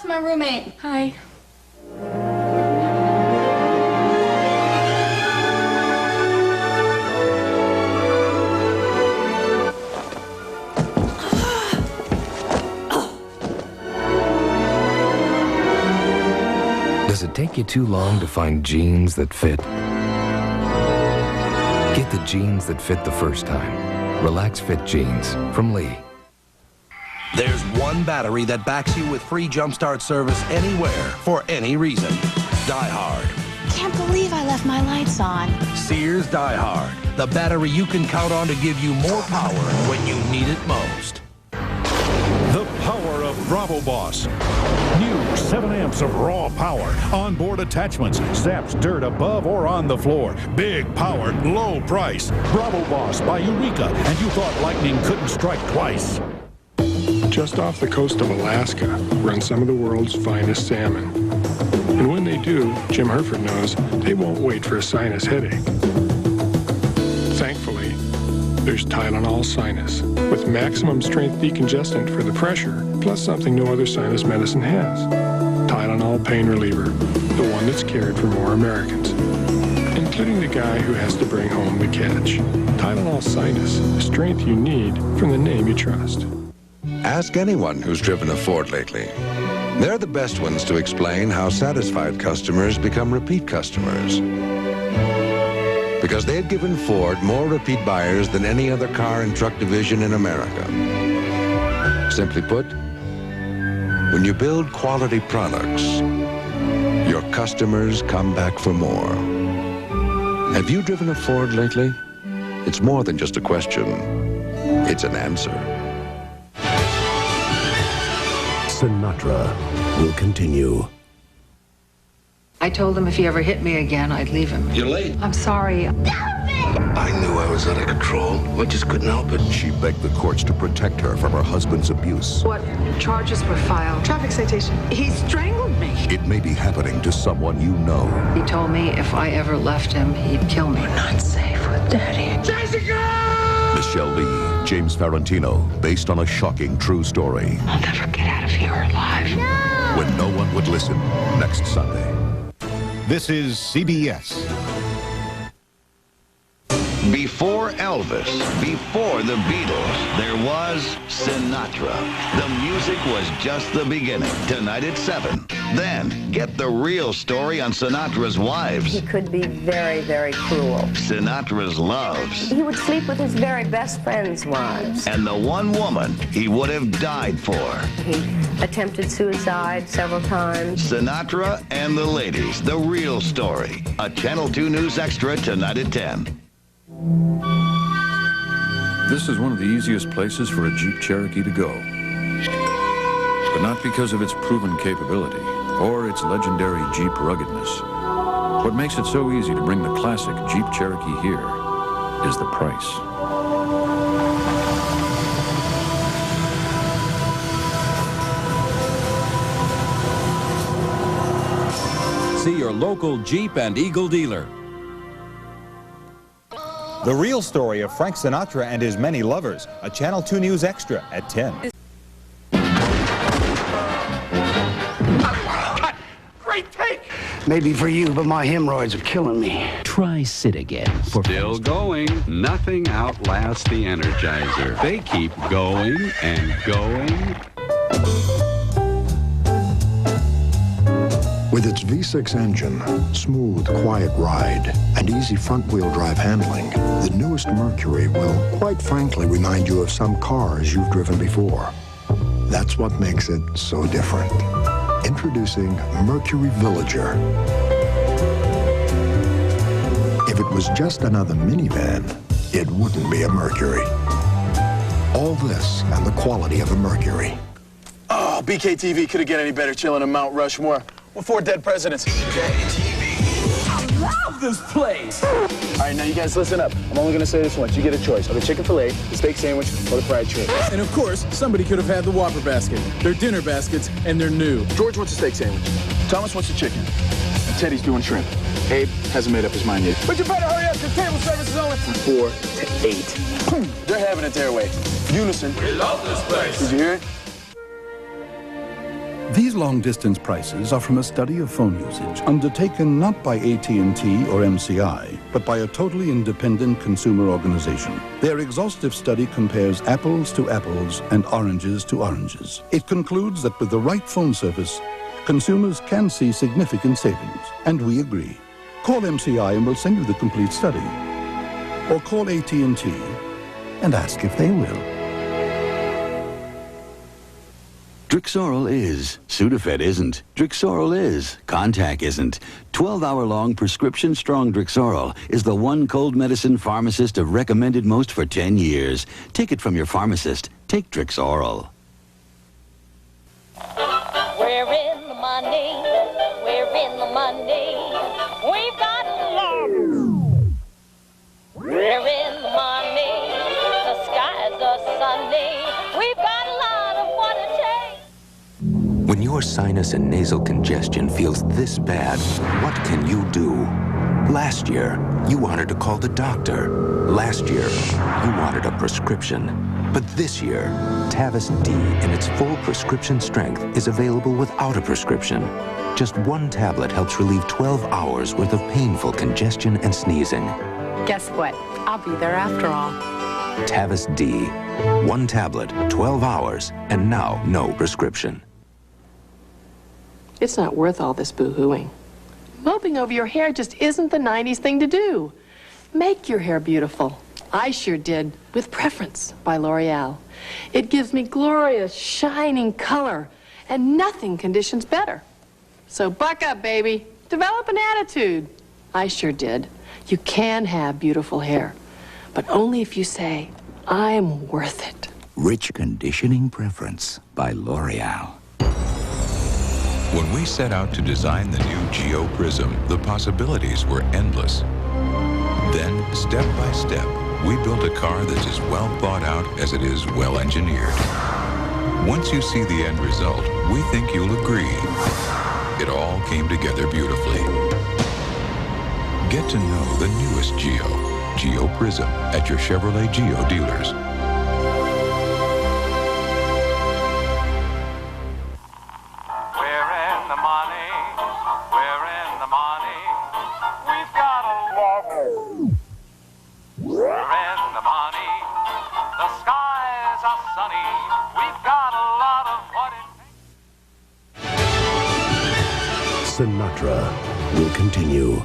my roommate. Hi. Does it take you too long to find jeans that fit? Get the jeans that fit the first time. Relax Fit Jeans from Lee. There's one battery that backs you with free jumpstart service anywhere for any reason. DieHard. Can't believe I left my lights on. Sears DieHard. The battery you can count on to give you more power when you need it most. The power of Bravo Boss. New 7 amps of raw power. Onboard attachments. Zaps dirt above or on the floor. Big power, low price. Bravo Boss by Eureka. And you thought lightning couldn't strike twice. Just off the coast of Alaska run some of the world's finest salmon. And when they do, Jim Herford knows they won't wait for a sinus headache. Thankfully, there's Tylenol Sinus, with maximum strength decongestant for the pressure, plus something no other sinus medicine has. Tylenol Pain Reliever, the one that's cared for more Americans, including the guy who has to bring home the catch. Tylenol Sinus, the strength you need from the name you trust. Ask anyone who's driven a Ford lately. They're the best ones to explain how satisfied customers become repeat customers. Because they've given Ford more repeat buyers than any other car and truck division in America. Simply put, when you build quality products, your customers come back for more. Have you driven a Ford lately? It's more than just a question. It's an answer. Sinatra will continue. I told him if he ever hit me again, I'd leave him. You're late. I'm sorry. I knew I was out of control. I just couldn't help it. She begged the courts to protect her from her husband's abuse. What charges were filed? Traffic citation. He strangled me. It may be happening to someone you know. He told me if I ever left him, he'd kill me. We're not safe with Daddy. Michelle Lee, James Ferrantino, based on a shocking true story. I'll never get out of here alive. No! When no one would listen, next Sunday. This is CBS. Before Elvis, before the Beatles, there was Sinatra. The music was just the beginning. Tonight at 7. Then, get the real story on Sinatra's wives. He could be very, very cruel. Sinatra's loves. He would sleep with his very best friends' wives. And the one woman he would have died for. He attempted suicide several times. Sinatra and the ladies, the real story. A Channel 2 News Extra tonight at 10. This is one of the easiest places for a Jeep Cherokee to go. But not because of its proven capability or its legendary Jeep ruggedness. What makes it so easy to bring the classic Jeep Cherokee here is the price. See your local Jeep and Eagle dealer. The real story of Frank Sinatra and his many lovers, a Channel 2 News Extra at 10. Cut! Great take! Maybe for you, but my hemorrhoids are killing me. Try Sit Again. Still going. Nothing outlasts the Energizer. They keep going and going. With its V6 engine, smooth, quiet ride, and easy front-wheel drive handling, the newest Mercury will, quite frankly, remind you of some cars you've driven before. That's what makes it so different. Introducing Mercury Villager. If it was just another minivan, it wouldn't be a Mercury. All this and the quality of a Mercury. Oh, BKTV couldn't get any better chilling in Mount Rushmore. With 4 dead presidents. I love this place! All right, now you guys listen up. I'm only gonna say this once. You get a choice of the chicken fillet, the steak sandwich, or the fried chicken. And of course, somebody could have had the Whopper basket. They're dinner baskets, and they're new. George wants a steak sandwich. Thomas wants a chicken. And Teddy's doing shrimp. Abe hasn't made up his mind yet. But you better hurry up, because table service is only from 4 to 8. They're having it their way. Unison. We love this place. Did you hear it? These long-distance prices are from a study of phone usage undertaken not by AT&T or MCI, but by a totally independent consumer organization. Their exhaustive study compares apples to apples and oranges to oranges. It concludes that with the right phone service, consumers can see significant savings, and we agree. Call MCI and we'll send you the complete study. Or call AT&T and ask if they will. Drixoral is. Sudafed isn't. Drixoral is. Contac isn't. 12-hour-long prescription-strong Drixoral is the one cold medicine pharmacists have recommended most for 10 years. Take it from your pharmacist. Take Drixoral. We're in the money. We're in the money. We've got a lot. We're in the money. The skies are sunny. We've got a lot of what it takes. When your sinus and nasal congestion feels this bad, what can you do? Last year, you wanted to call the doctor. Last year, you wanted a prescription. But this year, Tavist-D in its full prescription strength is available without a prescription. Just one tablet helps relieve 12 hours worth of painful congestion and sneezing. Guess what? I'll be there after all. Tavist-D. One tablet, 12 hours, and now no prescription. It's not worth all this boo-hooing. Moping over your hair just isn't the 90s thing to do. Make your hair beautiful. I sure did with Prefrence by Loreal. It gives me glorious, shining color, and nothing conditions better. So buck up, baby. Develop an attitude. I sure did. You can have beautiful hair, but only if you say, I'm worth it. Rich Conditioning Prefrence by Loreal. When we set out to design the new Geo Prizm, the possibilities were endless. Then, step by step, we built a car that's as well thought out as it is well engineered. Once you see the end result, we think you'll agree. It all came together beautifully. Get to know the newest Geo Prizm, at your Chevrolet Geo dealers. Sinatra will continue.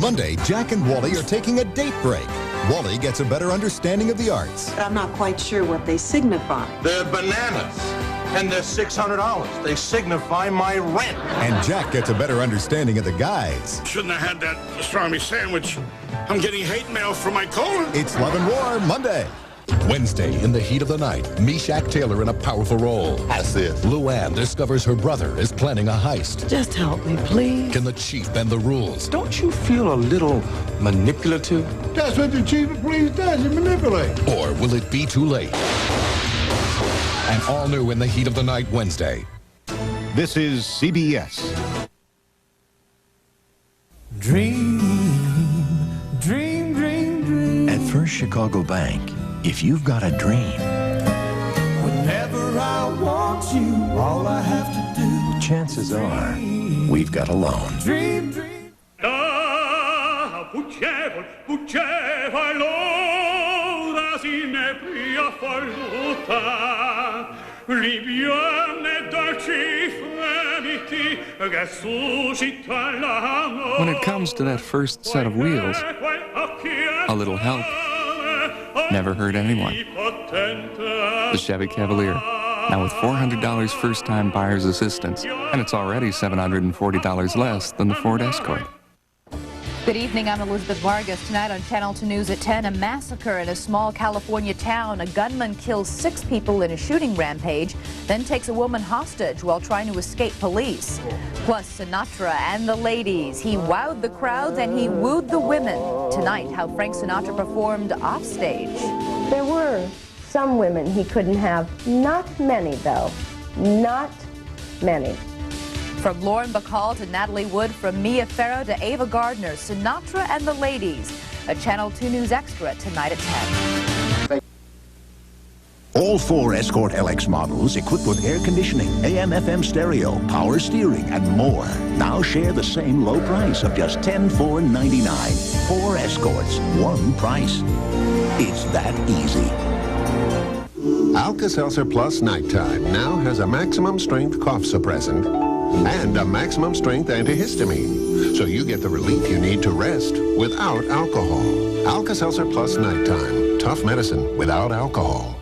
Monday, Jack and Wally are taking a date break. Wally gets a better understanding of the arts. But I'm not quite sure what they signify. They're bananas, and they're $600. They signify my rent. And Jack gets a better understanding of the guys. Shouldn't have had that pastrami sandwich. I'm getting hate mail from my colon. It's Love and War Monday. Wednesday, in the heat of the night, Meshack Taylor in a powerful role. How's this? Luann discovers her brother is planning a heist. Just help me, please. Can the chief bend the rules? Don't you feel a little manipulative? That's what the chief of police does, he manipulates. Or will it be too late? And all new in the heat of the night Wednesday. This is CBS. Dream, dream, dream, dream. At First Chicago Bank, if you've got a dream, whenever I want you, all I have to do, chances are we've got a loan. Dream, dream. Pucceva l'ora si ne pria falluta, riviene dolci fremiti che suscita l'amore. When it comes to that first set of wheels, a little help never hurt anyone. The Chevy Cavalier, now with $400 first-time buyer's assistance, and it's already $740 less than the Ford Escort. Good evening, I'm Elizabeth Vargas. Tonight on Channel 2 News at 10, a massacre in a small California town. A gunman kills 6 people in a shooting rampage, then takes a woman hostage while trying to escape police. Plus, Sinatra and the ladies. He wowed the crowds and he wooed the women. Tonight, how Frank Sinatra performed offstage. There were some women he couldn't have. Not many, though. Not many. From Lauren Bacall to Natalie Wood, from Mia Farrow to Ava Gardner, Sinatra and the ladies. A Channel 2 News Extra tonight at 10. All 4 Escort LX models equipped with air conditioning, AM/FM stereo, power steering, and more. Now share the same low price of just $10,499. 4 Escorts, one price. It's that easy. Alka-Seltzer Plus Nighttime now has a maximum strength cough suppressant and a maximum strength antihistamine. So you get the relief you need to rest without alcohol. Alka-Seltzer Plus Nighttime. Tough medicine without alcohol.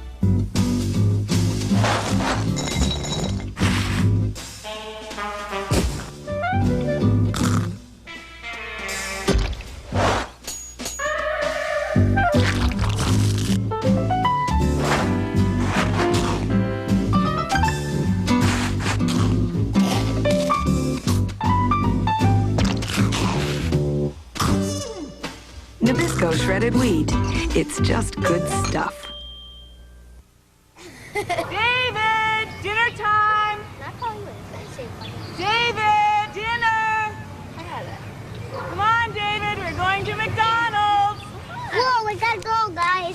Nabisco shredded wheat. It's just good stuff. David, dinner time! David, dinner! Come on, David, we're going to McDonald's! Whoa, we gotta go, guys!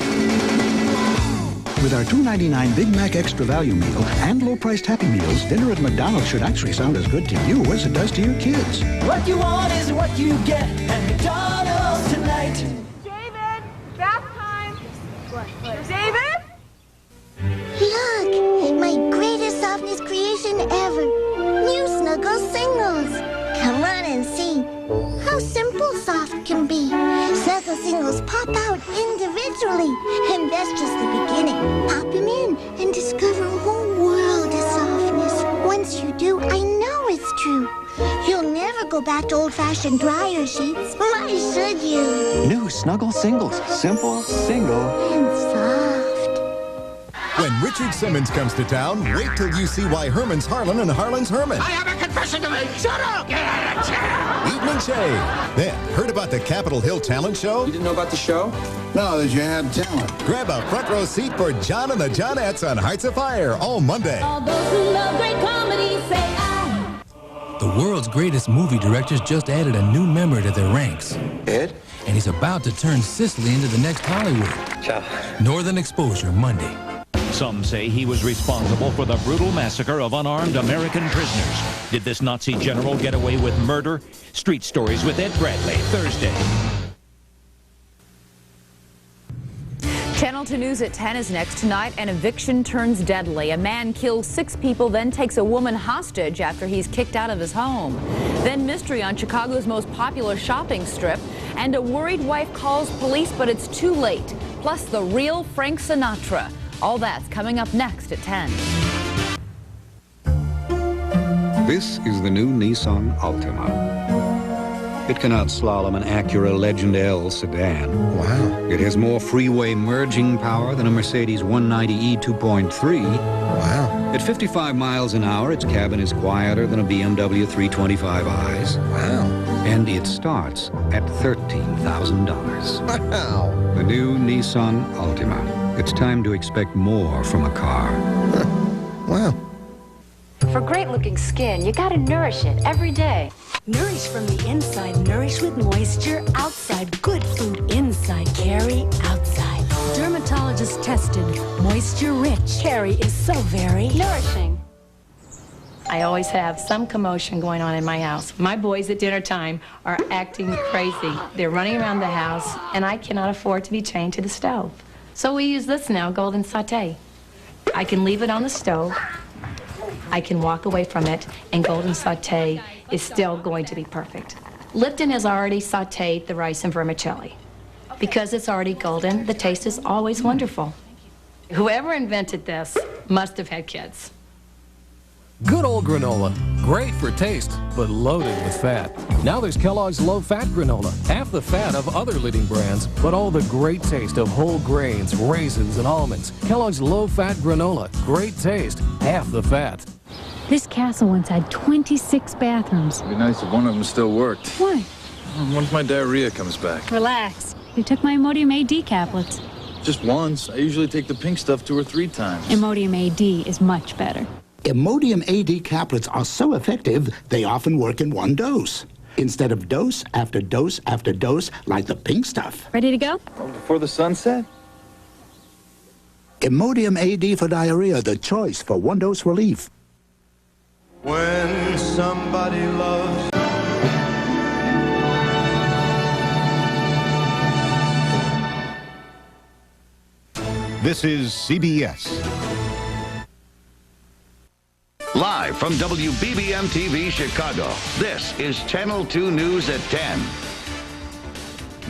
With our $2.99 Big Mac Extra Value Meal and low-priced Happy Meals, dinner at McDonald's should actually sound as good to you as it does to your kids. What you want is what you get at McDonald's tonight. David, bath time! David? Look, my greatest softness creation ever. New Snuggle Singles. Come on and see how simple soft can be. Snuggle Singles pop out individually, and that's just the beginning. Pop them in and discover a whole world of softness. Once you do, I know it's true. You'll never go back to old-fashioned dryer sheets. Why should you? New Snuggle Singles. Simple, single, and soft. When Richard Simmons comes to town, wait till you see why Herman's Harlan and Harlan's Herman. I have a confession to make. Shut up! Get out of town! Evening Shade. Then, heard about the Capitol Hill Talent Show? You didn't know about the show? No, that you had talent. Grab a front row seat for John and the Jonettes on Hearts of Fire all Monday. All those who love great comedy say I. The world's greatest movie directors just added a new member to their ranks. Ed? And he's about to turn Sicily into the next Hollywood. Ciao. Northern Exposure, Monday. Some say he was responsible for the brutal massacre of unarmed American prisoners. Did this Nazi general get away with murder? Street Stories with Ed Bradley, Thursday. Channel 2 News at 10 is next tonight. An eviction turns deadly. A man kills 6 people, then takes a woman hostage after he's kicked out of his home. Then mystery on Chicago's most popular shopping strip. And a worried wife calls police, but it's too late. Plus the real Frank Sinatra. All that's coming up next at 10. This is the new Nissan Altima. It can outslalom an Acura Legend L sedan. Wow. It has more freeway merging power than a Mercedes 190e 2.3. Wow. At 55 miles an hour, its cabin is quieter than a BMW 325i's. Wow. And it starts at $13,000. Wow. The new Nissan Altima. It's time to expect more from a car. Wow. For great-looking skin, you gotta nourish it every day. Nourish from the inside, nourish with moisture outside. Good food inside, Carry outside. Dermatologist tested, moisture rich. Carry is so very nourishing. I always have some commotion going on in my house. My boys at dinner time are acting crazy. They're running around the house, and I cannot afford to be chained to the stove. So we use this now, golden sauté. I can leave it on the stove. I can walk away from it, and golden sauté is still going to be perfect. Lipton has already sautéed the rice and vermicelli. Because it's already golden, the taste is always wonderful. Whoever invented this must have had kids. Good old granola. Great for taste, but loaded with fat. Now there's Kellogg's low-fat granola. Half the fat of other leading brands, but all the great taste of whole grains, raisins, and almonds. Kellogg's low-fat granola. Great taste, half the fat. This castle once had 26 bathrooms. It'd be nice if one of them still worked. Why? Once my diarrhea comes back. Relax. You took my Imodium AD caplets. Just once. I usually take the pink stuff 2 or 3 times. Imodium AD is much better. Imodium AD caplets are so effective, they often work in one dose. Instead of dose after dose after dose, like the pink stuff. Ready to go? Before the sunset? Imodium AD for diarrhea, the choice for one-dose relief. When somebody loves. This is CBS. Live from WBBM-TV Chicago, this is Channel 2 News at 10.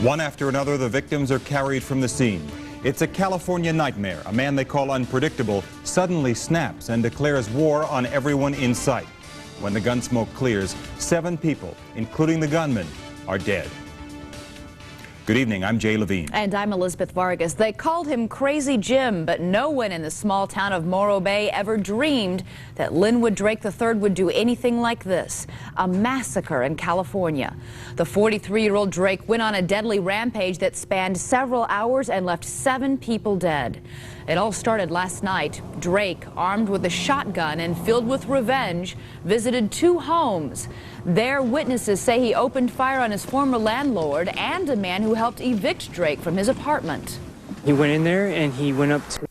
One after another, the victims are carried from the scene. It's a California nightmare. A man they call unpredictable suddenly snaps and declares war on everyone in sight. When the gun smoke clears, 7 people, including the gunman, are dead. Good evening, I'm Jay Levine. And I'm Elizabeth Vargas. They called him Crazy Jim, but no one in the small town of Morro Bay ever dreamed that Linwood Drake III would do anything like this, a massacre in California. The 43-year-old Drake went on a deadly rampage that spanned several hours and left 7 people dead. It all started last night. Drake, armed with a shotgun and filled with revenge, visited 2 homes. There, witnesses say he opened fire on his former landlord and a man who helped evict Drake from his apartment. He went in there and he went up to